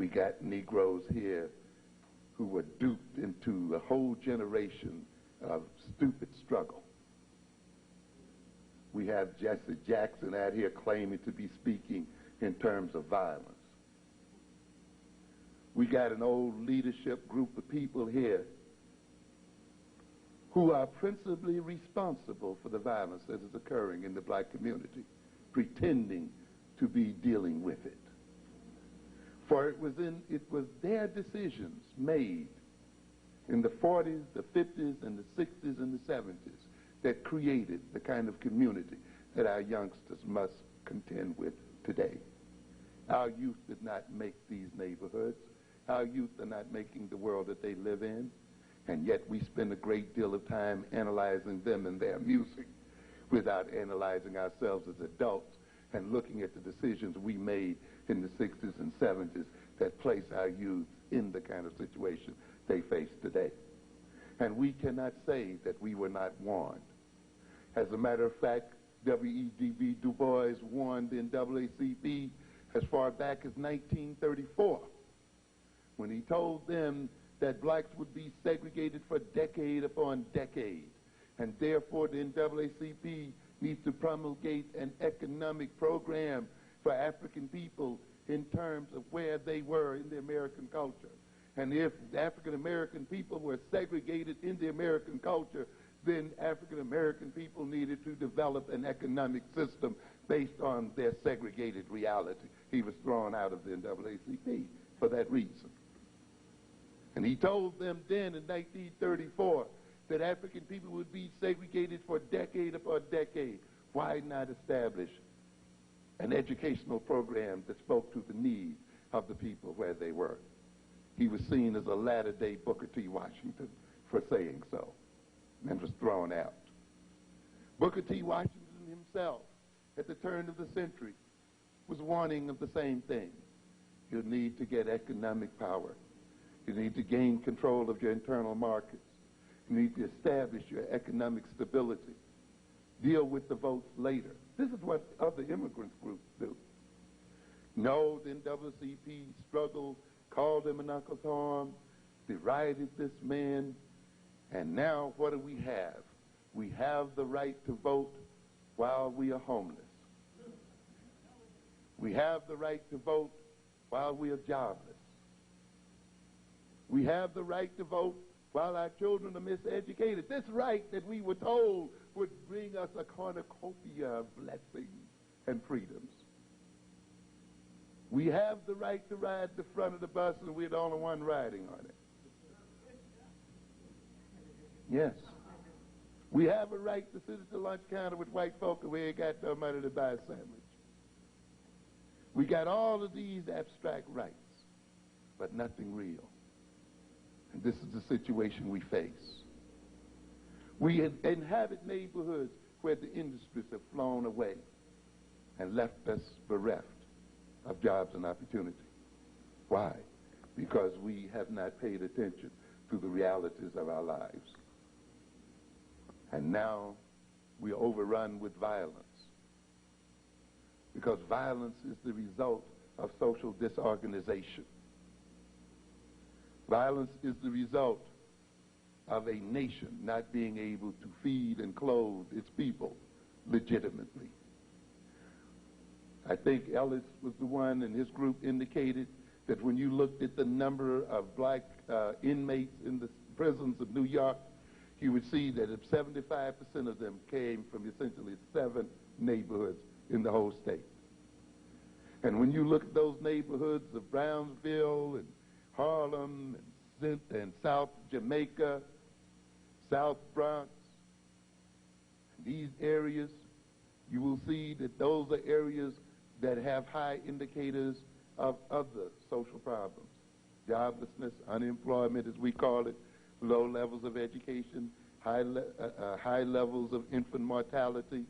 We got Negroes here who were duped into a whole generation of stupid struggle. We have Jesse Jackson out here claiming to be speaking in terms of violence. We got an old leadership group of people here who are principally responsible for the violence that is occurring in the black community, pretending to be dealing with it. For it was their decisions made in the 40s, the 50s, and the 60s, and the 70s that created the kind of community that our youngsters must contend with today. Our youth did not make these neighborhoods. Our youth are not making the world that they live in, and yet we spend a great deal of time analyzing them and their music without analyzing ourselves as adults and looking at the decisions we made in the 60s and 70s that place our youth in the kind of situation they face today. And we cannot say that we were not warned. As a matter of fact, W.E.B. Du Bois warned the NAACP as far back as 1934 when he told them that blacks would be segregated for decade upon decade, and therefore the NAACP needs to promulgate an economic program for African people in terms of where they were in the American culture. And if the African American people were segregated in the American culture, then African American people needed to develop an economic system based on their segregated reality. He was thrown out of the NAACP for that reason. And he told them then in 1934 that African people would be segregated for decade upon decade. Why not establish an educational program that spoke to the needs of the people where they were? He was seen as a latter-day Booker T. Washington for saying so, and was thrown out. Booker T. Washington himself, at the turn of the century, was warning of the same thing. You need to get economic power. You need to gain control of your internal markets. You need to establish your economic stability. Deal with the votes later. This is what other immigrant groups do. No, the NAACP struggled, called him an Uncle Tom, derided this man, and now what do we have? We have the right to vote while we are homeless. We have the right to vote while we are jobless. We have the right to vote while our children are miseducated. This right that we were told would bring us a cornucopia of blessings and freedoms. We have the right to ride the front of the bus, and we're the only one riding on it. Yes. We have a right to sit at the lunch counter with white folk and we ain't got no money to buy a sandwich. We got all of these abstract rights, but nothing real. And this is the situation we face. We inhabit neighborhoods where the industries have flown away and left us bereft of jobs and opportunity. Why? Because we have not paid attention to the realities of our lives. And now we are overrun with violence, because violence is the result of social disorganization. Violence is the result of a nation not being able to feed and clothe its people legitimately. I think Ellis was the one, and his group indicated that when you looked at the number of black inmates in the prisons of New York, you would see that 75% of them came from essentially 7 neighborhoods in the whole state. And when you look at those neighborhoods of Brownsville and Harlem and South Jamaica, South Bronx, these areas, you will see that those are areas that have high indicators of other social problems. Joblessness, unemployment as we call it, low levels of education, high levels of infant mortality,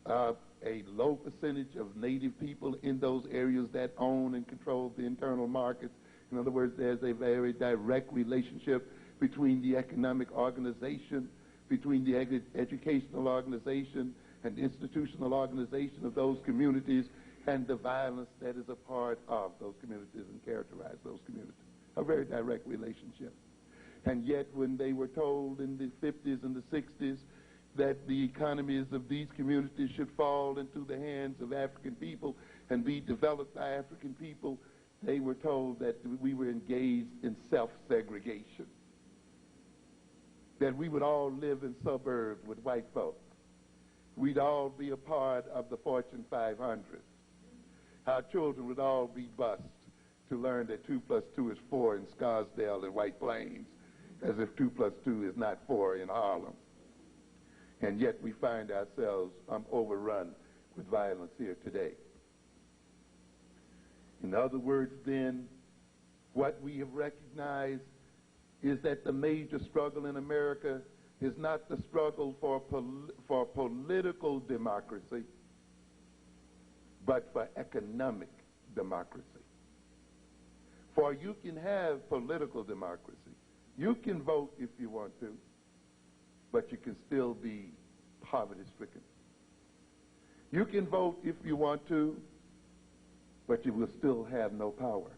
a low percentage of native people in those areas that own and control the internal markets. In other words, there's a very direct relationship between the economic organization, between the educational organization and institutional organization of those communities and the violence that is a part of those communities and characterize those communities. A very direct relationship. And yet when they were told in the 50s and the 60s that the economies of these communities should fall into the hands of African people and be developed by African people, they were told that we were engaged in self-segregation, that we would all live in suburbs with white folk. We'd all be a part of the Fortune 500. Our children would all be bused to learn that 2 plus 2 is 4 in Scarsdale and White Plains, as if 2 plus 2 is not 4 in Harlem. And yet we find ourselves overrun with violence here today. In other words, then, what we have recognized is that the major struggle in America is not the struggle for political democracy, but for economic democracy. For you can have political democracy. You can vote if you want to, but you can still be poverty-stricken. You can vote if you want to, but you will still have no power.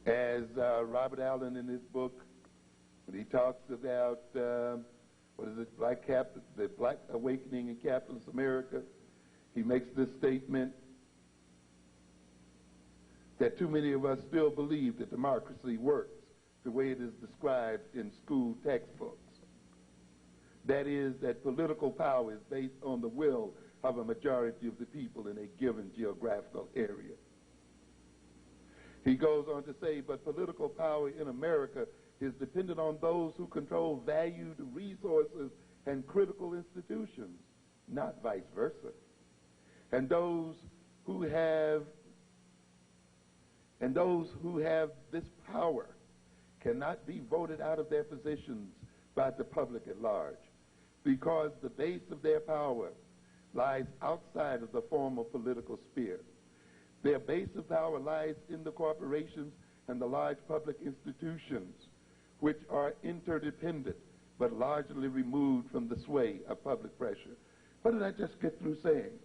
As Robert Allen in his book, when he talks about, the Black Awakening in Capitalist America, he makes this statement that too many of us still believe that democracy works the way it is described in school textbooks. That is, that political power is based on the will of a majority of the people in a given geographical area. He goes on to say, but political power in America is dependent on those who control valued resources and critical institutions, not vice versa. And those who have this power cannot be voted out of their positions by the public at large, because the base of their power lies outside of the formal political sphere. Their base of power lies in the corporations and the large public institutions, which are interdependent but largely removed from the sway of public pressure. What did I just get through saying?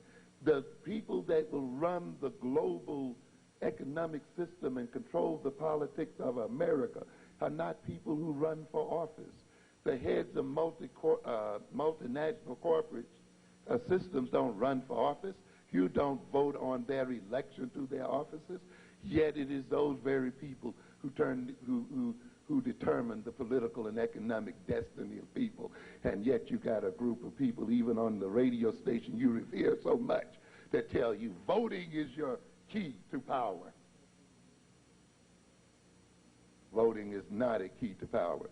The people that will run the global economic system and control the politics of America are not people who run for office. The heads of multinational corporate systems don't run for office. You don't vote on their election to their offices. Yet it is those very people who determine the political and economic destiny of people. And yet you got a group of people, even on the radio station you revere so much, that tell you voting is your key to power. Voting is not a key to power.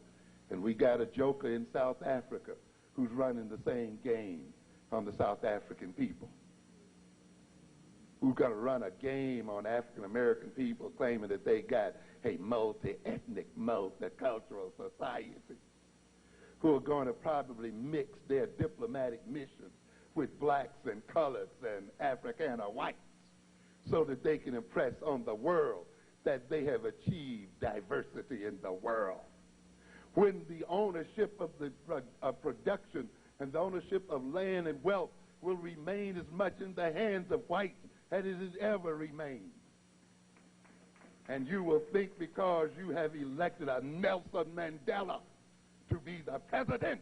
And we got a joker in South Africa who's running the same game on the South African people, who's going to run a game on African American people, claiming that they got a multi-ethnic, multicultural society, who are going to probably mix their diplomatic missions with blacks and coloreds and Afrikan whites, so that they can impress on the world that they have achieved diversity in the world. When the ownership of the production and the ownership of land and wealth will remain as much in the hands of whites as it has ever remained. And you will think because you have elected a Nelson Mandela to be the president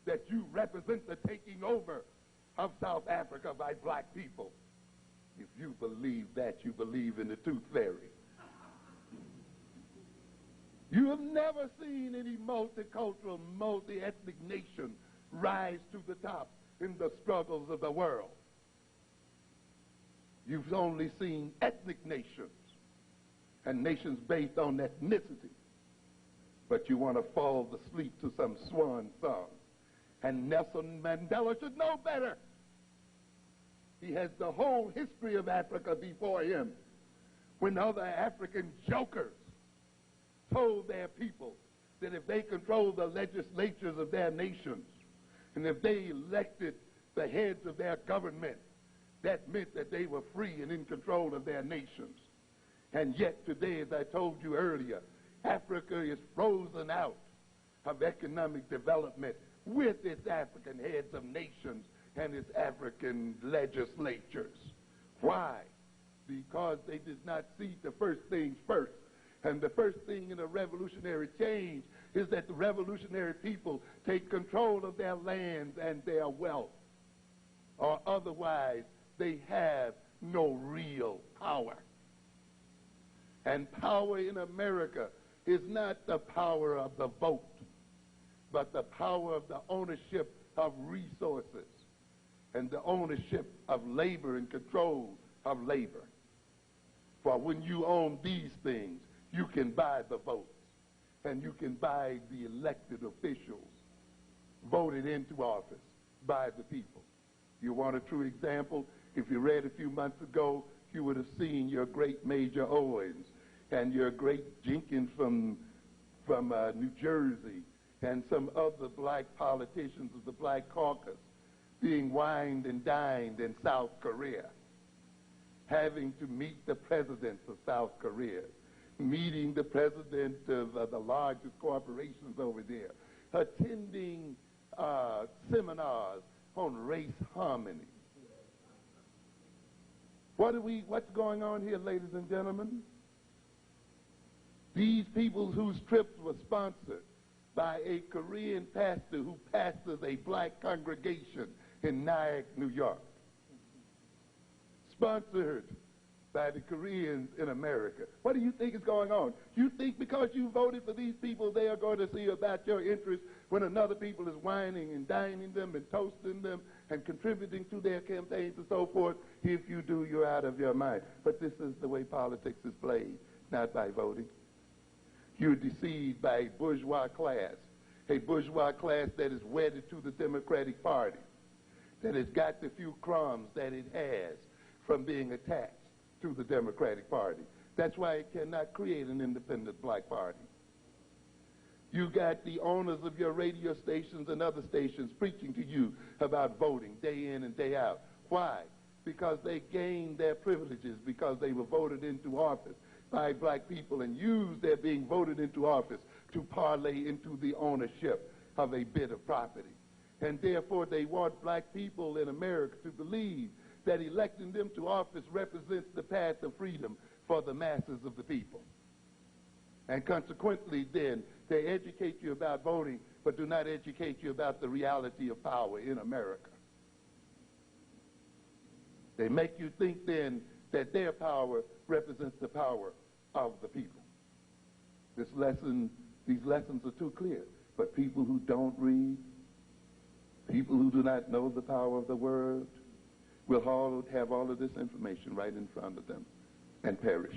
that you represent the taking over of South Africa by black people. If you believe that, you believe in the tooth fairy. You have never seen any multicultural, multi-ethnic nation rise to the top in the struggles of the world. You've only seen ethnic nations and nations based on ethnicity. But you want to fall asleep to some swan song. And Nelson Mandela should know better. He has the whole history of Africa before him, when other African jokers told their people that if they controlled the legislatures of their nations, and if they elected the heads of their government, that meant that they were free and in control of their nations. And yet today, as I told you earlier, Africa is frozen out of economic development with its African heads of nations and its African legislatures. Why? Because they did not see the first things first. And the first thing in a revolutionary change is that the revolutionary people take control of their lands and their wealth, or otherwise they have no real power. And power in America is not the power of the vote, but the power of the ownership of resources and the ownership of labor and control of labor. For when you own these things, you can buy the votes, and you can buy the elected officials voted into office by the people. You want a true example? If you read a few months ago, you would have seen your great Major Owens and your great Jenkins from New Jersey and some other black politicians of the Black Caucus being wined and dined in South Korea, having to meet the presidents of South Korea, meeting the president of the largest corporations over there, attending seminars on race harmony. What's going on here, ladies and gentlemen? These people whose trips were sponsored by a Korean pastor who pastors a black congregation in Nyack, New York, sponsored by the Koreans in America. What do you think is going on? You think because you voted for these people, they are going to see about your interests when another people is whining and dining them and toasting them and contributing to their campaigns and so forth? If you do, you're out of your mind. But this is the way politics is played, not by voting. You're deceived by a bourgeois class that is wedded to the Democratic Party, that has got the few crumbs that it has from being attached to the Democratic Party. That's why it cannot create an independent black party. You got the owners of your radio stations and other stations preaching to you about voting day in and day out. Why? Because they gained their privileges because they were voted into office by black people and used their being voted into office to parlay into the ownership of a bit of property. And therefore they want black people in America to believe that electing them to office represents the path of freedom for the masses of the people. And consequently, then, they educate you about voting, but do not educate you about the reality of power in America. They make you think, then, that their power represents the power of the people. These lessons are too clear. But people who don't read, people who do not know the power of the word, will have all of this information right in front of them and perish.